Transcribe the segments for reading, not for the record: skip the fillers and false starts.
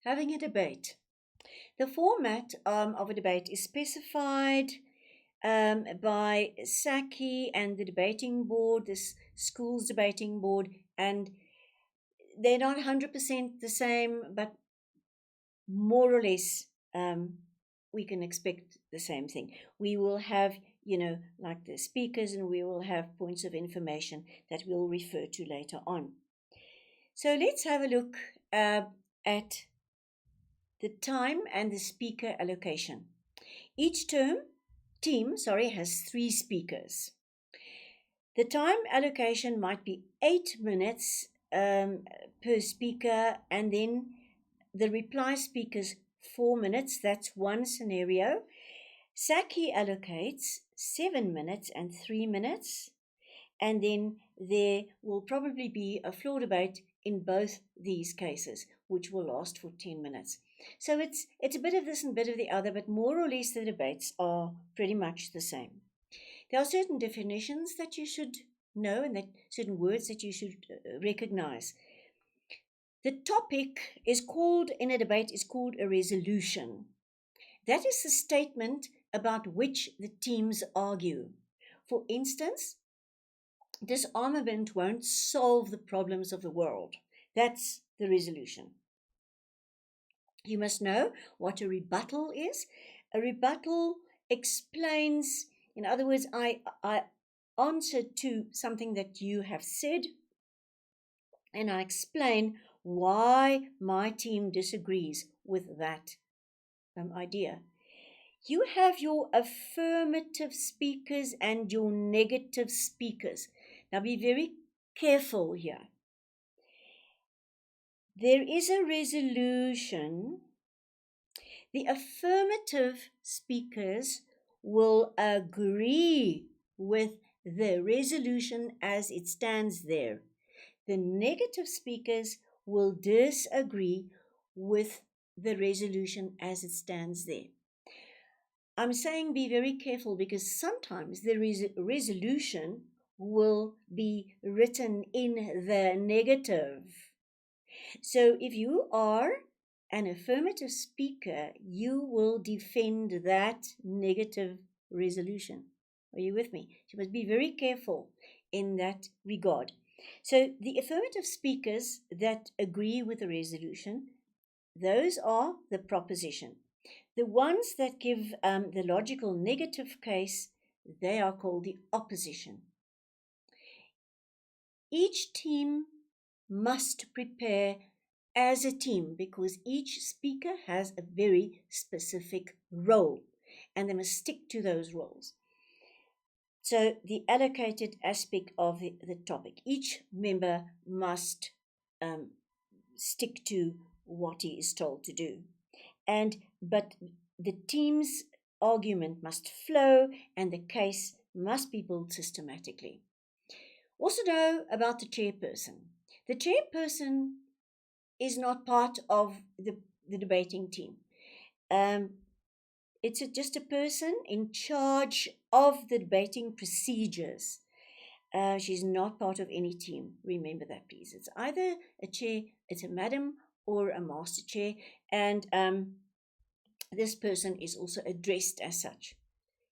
having a debate. The format of a debate is specified by SACI and the debating board, this school's debating board, and they're not 100% the same, but more or less we can expect the same thing. We will have, like the speakers, and we will have points of information that we'll refer to later on. So let's have a look at the time and the speaker allocation. Each team has 3 speakers. The time allocation might be 8 minutes per speaker, and then the reply speakers 4 minutes. That's one scenario. SACI allocates 7 minutes and 3 minutes, and then there will probably be a floor debate in both these cases, which will last for 10 minutes. So it's a bit of this and a bit of the other, but more or less the debates are pretty much the same. There are certain definitions that you should know, and that certain words that you should recognize. The topic in a debate is called a resolution. That is the statement about which the teams argue. For instance, disarmament won't solve the problems of the world. That's the resolution. You must know what a rebuttal is. A rebuttal explains, in other words, I answer to something that you have said, and I explain why my team disagrees with that idea. You have your affirmative speakers and your negative speakers. Now be very careful here. There is a resolution. The affirmative speakers will agree with the resolution as it stands there. The negative speakers will disagree with the resolution as it stands there. I'm saying be very careful, because sometimes the resolution will be written in the negative. So if you are an affirmative speaker, you will defend that negative resolution. Are you with me? You must be very careful in that regard. So the affirmative speakers that agree with the resolution, those are the proposition. The ones that give the logical negative case, they are called the opposition. Each team must prepare as a team, because each speaker has a very specific role, and they must stick to those roles. So the allocated aspect of the topic, each member must stick to what he is told to do. But the team's argument must flow, and the case must be built systematically. Also know about the chairperson. The chairperson is not part of the debating team. It's just a person in charge of the debating procedures. She's not part of any team. Remember that, please. It's either a chair, it's a madam, or a master chair, and this person is also addressed as such.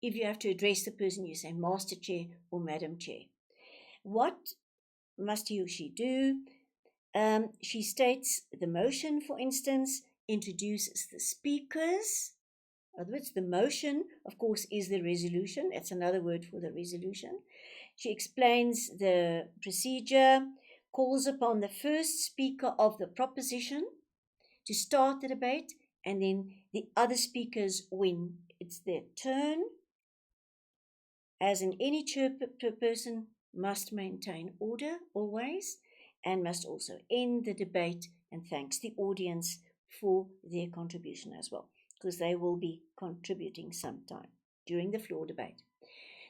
If you have to address the person, you say master chair or madam chair. What must he or she do? She states the motion, for instance, introduces the speakers. In other words, the motion, of course, is the resolution. That's another word for the resolution. She explains the procedure, calls upon the first speaker of the proposition to start the debate, and then the other speakers, when it's their turn, as in any chairperson, must maintain order always, and must also end the debate and thanks the audience for their contribution as well, because they will be contributing sometime during the floor debate.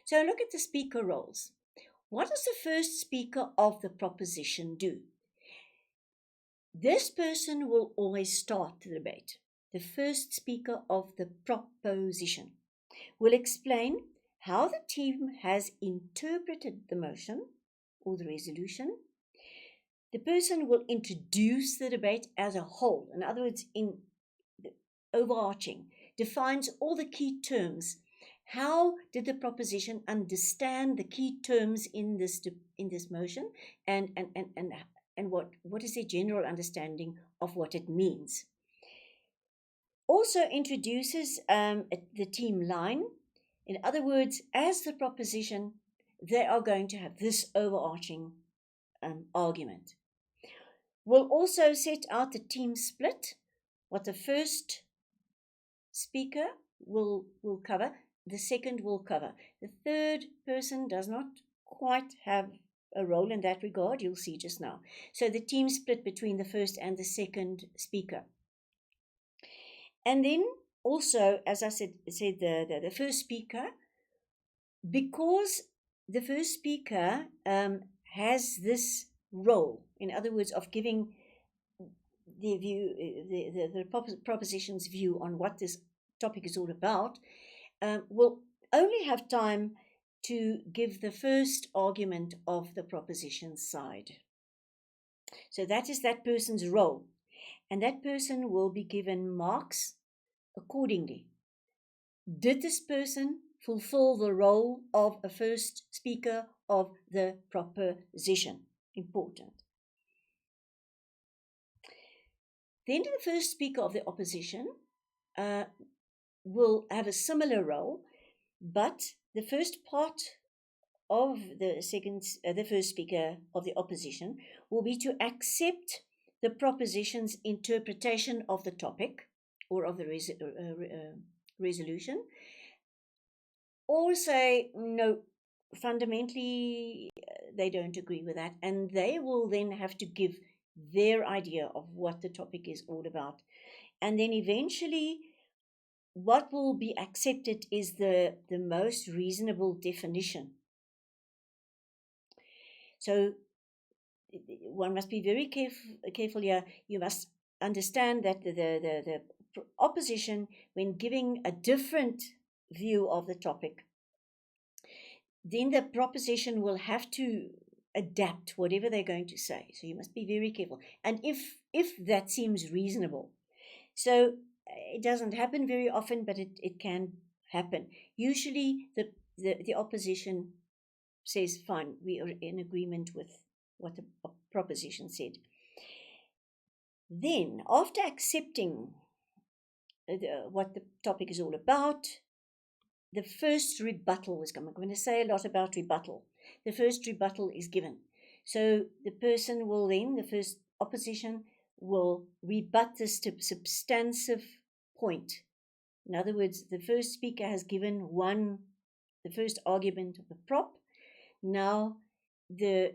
So look at the speaker roles. What does the first speaker of the proposition do? This person will always start the debate. The first speaker of the proposition will explain how the team has interpreted the motion or the resolution, The person will introduce the debate as a whole. In other words, in the overarching, defines all the key terms. How did the proposition understand the key terms in this motion, and what is their general understanding of what it means? Also introduces the team line. In other words, as the proposition, they are going to have this overarching argument. We'll also set out the team split, what the first speaker will cover, the second will cover. The third person does not quite have a role in that regard, you'll see just now. So the team split between the first and the second speaker. And then also, as I said the first speaker, because the first speaker has this role, in other words, of giving the view, the proposition's view on what this topic is all about, will only have time to give the first argument of the proposition side. So that is that person's role, and that person will be given marks accordingly. Did this person fulfill the role of a first speaker of the proposition? Important. Then the first speaker of the opposition will have a similar role, but the first part of the first speaker of the opposition will be to accept the proposition's interpretation of the topic or of the resolution, or say no, fundamentally they don't agree with that, and they will then have to give their idea of what the topic is all about. And then eventually what will be accepted is the most reasonable definition. So one must be very careful here. You must understand that the opposition, when giving a different view of the topic, then the proposition will have to adapt whatever they're going to say. So you must be very careful. And if that seems reasonable, so it doesn't happen very often, but it can happen. Usually the opposition says, fine, we are in agreement with what the proposition said. Then, after accepting what the topic is all about, the first rebuttal is coming. I'm going to say a lot about rebuttal. The first rebuttal is given. So the person will then, the first opposition, will rebut this substantive point. In other words, the first speaker has given the first argument of the prop. Now the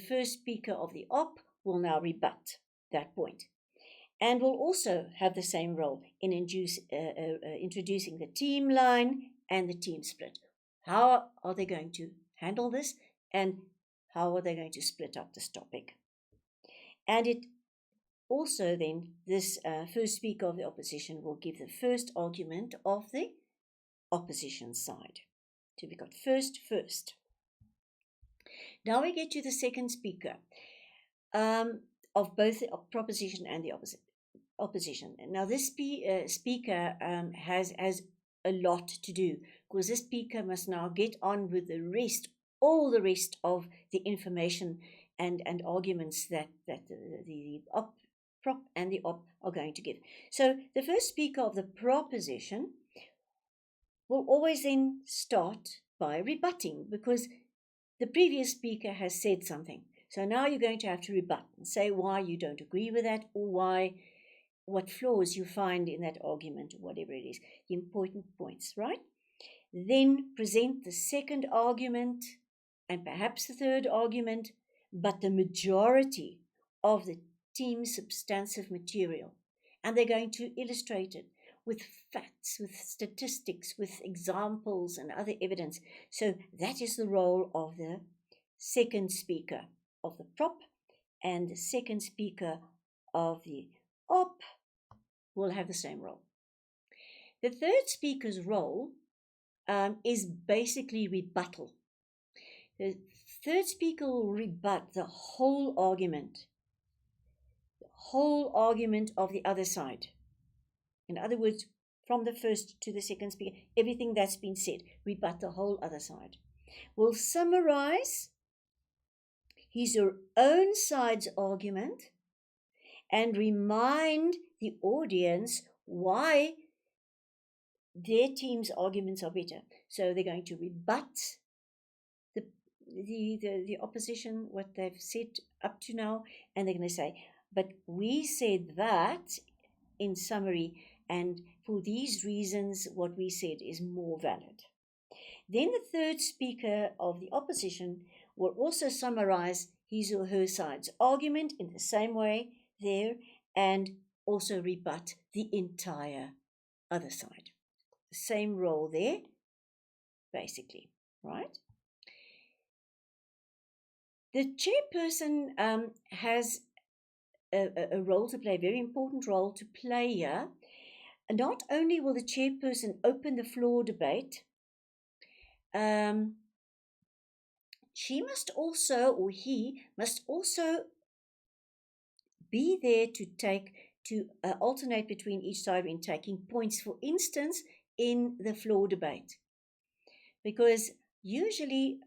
first speaker of the op will now rebut that point, and will also have the same role in introducing the team line and the team split. How are they going to handle this, and how are they going to split up this topic? And it also then, this first speaker of the opposition will give the first argument of the opposition side. So we got first. Now we get to the second speaker of both the proposition and the opposition. Now this speaker has a lot to do, because this speaker must now get on with all the rest of the information and arguments that the prop and the op are going to give. So the first speaker of the proposition will always then start by rebutting, because the previous speaker has said something. So now you're going to have to rebut and say why you don't agree with that, or what flaws you find in that argument, or whatever it is, the important points, right? Then present the second argument and perhaps the third argument, but the majority of the team's substantive material. And they're going to illustrate it with facts, with statistics, with examples and other evidence. So that is the role of the second speaker of the prop, and the second speaker of the op will have the same role. The third speaker's role is basically rebuttal. The Third speaker will rebut the whole argument of the other side. In other words, from the first to the second speaker, everything that's been said, rebut the whole other side. Will summarize his or own side's argument and remind the audience why their team's arguments are better. So they're going to rebut the opposition, what they've said up to now, and they're going to say, but we said that in summary, and for these reasons, what we said is more valid. Then the third speaker of the opposition will also summarize his or her side's argument in the same way there, and also rebut the entire other side. The same role there, basically, right? The chairperson has a role to play, a very important role to play here. Not only will the chairperson open the floor debate, she must also, or he must also be there to alternate between each side in taking points, for instance, in the floor debate. Because usually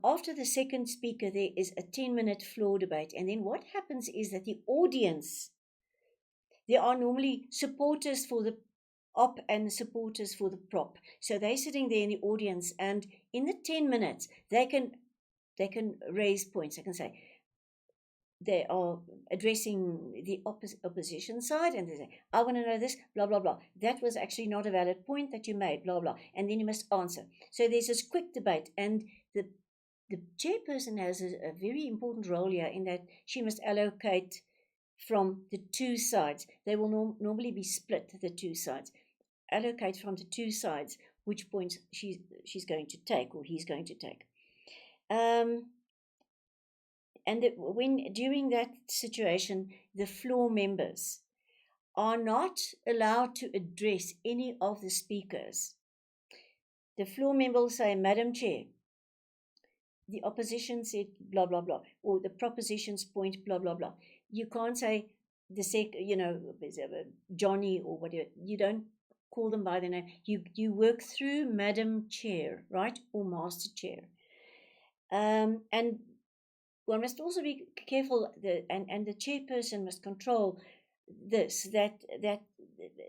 after the second speaker, there is a 10-minute floor debate. And then what happens is that the audience, there are normally supporters for the op and supporters for the prop. So they're sitting there in the audience, and in the 10 minutes, they can raise points. They can say, they are addressing the opposition side, and they say, I want to know this, blah, blah, blah. That was actually not a valid point that you made, blah, blah. And then you must answer. So there's this quick debate, and the chairperson has a very important role here in that she must allocate from the two sides. They will normally be split, the two sides. Allocate from the two sides which points she's going to take, or he's going to take. And when during that situation, the floor members are not allowed to address any of the speakers. The floor member will say, Madam Chair, the opposition said blah, blah, blah, or the proposition's point, blah, blah, blah. You can't say Johnny or whatever. You don't call them by their name. You work through Madam Chair, right, or Master Chair. And one must also be careful, and the chairperson must control this, that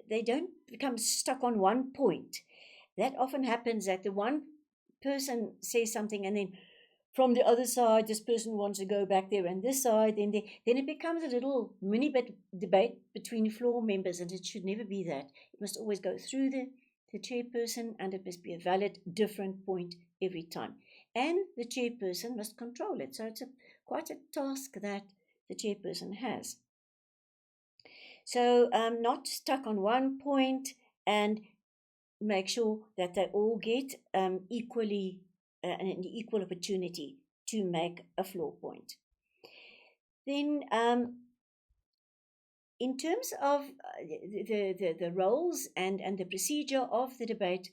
they don't become stuck on one point. That often happens, that the one person says something, and then from the other side, this person wants to go back there, and this side, then it becomes a little mini debate between floor members, and it should never be that. It must always go through the chairperson, and it must be a valid, different point every time. And the chairperson must control it. So it's quite a task that the chairperson has. So not stuck on one point, and make sure that they all get equally an equal opportunity to make a floor point. Then in terms of the roles and the procedure of the debate,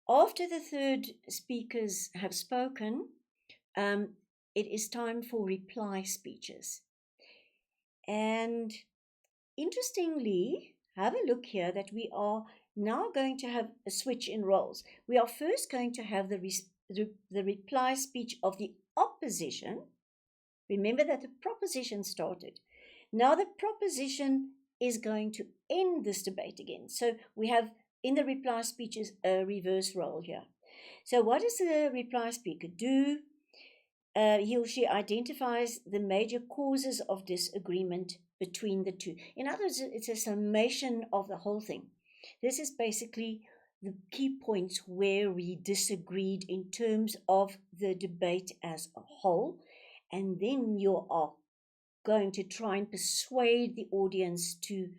after the third speakers have spoken, it is time for reply speeches. And interestingly, have a look here that we are now going to have a switch in roles. We are first going to have the reply speech of the opposition. Remember that the proposition started. Now the proposition is going to end this debate again. So we have in the reply speeches a reverse role here. So what does the reply speaker do? He or she identifies the major causes of disagreement between the two. In other words, it's a summation of the whole thing. This is basically the key points where we disagreed in terms of the debate as a whole. And then you are going to try and persuade the audience to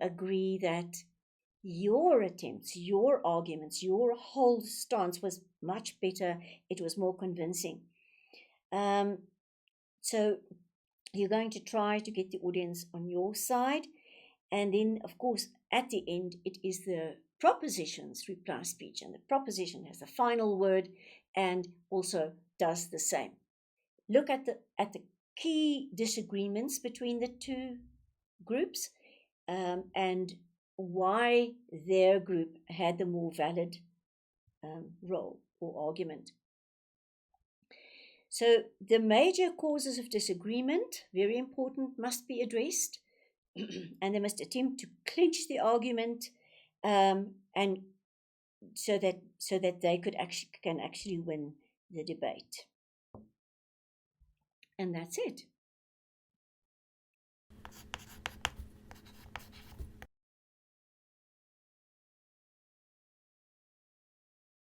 agree that your attempts, your arguments, your whole stance was much better. It was more convincing. So you're going to try to get the audience on your side. And then, of course, at the end, it is the proposition's reply speech. And the proposition has the final word and also does the same. Look at the key disagreements between the two groups, and why their group had the more valid role or argument. So the major causes of disagreement, very important, must be addressed, and they must attempt to clinch the argument, and so that they can actually win the debate. And that's it.